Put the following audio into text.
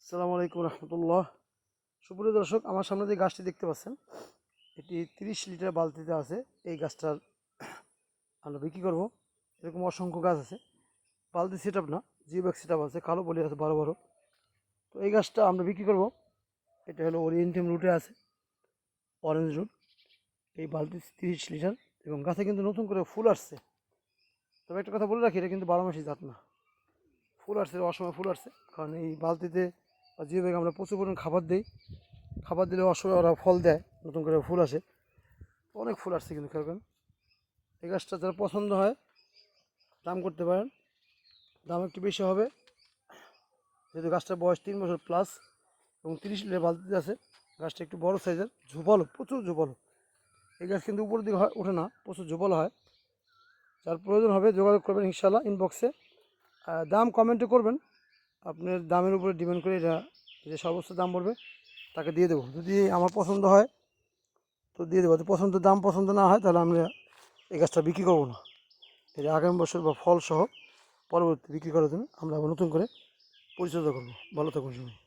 আসসালামু আলাইকুম রহমতুল্লাহ। সুপ্রিয় দর্শক, আমার সামনে যে গাছটি দেখতে পাচ্ছেন, এটি 30 লিটার বালতিতে আছে। এই গাছটার আমরা বিক্রি করব। এরকম অসংখ্য গাছ আছে, বালতি সেট আপ না, জিও ব্যাগ সেট আপ আছে, কালো বলি আছে বড় বড়। তো এই গাছটা আমরা বিক্রি করব। এটা হলো ওরিয়েন্টাম রুটে আছে, অরেঞ্জ রুট। এই বালতি 30 লিটার, এবং গাছে কিন্তু নতুন করে ফুল আসছে। তবে একটা কথা বলে রাখি, এটা কিন্তু 12 মাসি জাত না। ফুল আসছে, অসময় ফুল আসছে, কারণ এই বালতিতে বা জিও ব্যাগে আমরা প্রচুর পরিমাণ খাবার দিই। খাবার দিলে অসময় ওরা ফল দেয়, নতুন করে ফুল আসে। অনেক ফুল আসছে কিন্তু খেলবেন। এই গাছটা যারা পছন্দ হয় দাম করতে পারেন। দাম একটু বেশি হবে, যেহেতু গাছটার বয়স 3 বছর প্লাস এবং 30 লিটার বালতিতে আছে। গাছটা একটু বড় সাইজের, ঝোপালো, প্রচুর ঝোপালো। এই গাছ কিন্তু উপরের দিকে ওঠে না, প্রচুর ঝোপালো হয়। যার প্রয়োজন হবে যোগাযোগ করবেন ইনশাল্লাহ ইনবক্সে। দাম কমেন্টে করবেন, আপনার দামের উপরে ডিপেন্ড করে এটা যে সর্বোচ্চ দাম পড়বে তাকে দিয়ে দেবো। যদি আমার পছন্দ হয় তো দিয়ে দেবো, দাম পছন্দ না হয় তাহলে আমরা এই গাছটা বিক্রি করবো না। এটা আগামী বছর বা ফল সহ পরবর্তী বিক্রি করার জন্য আমরা আবার নতুন করে পরিচর্যা করবো। ভালো থাকুন সবাই।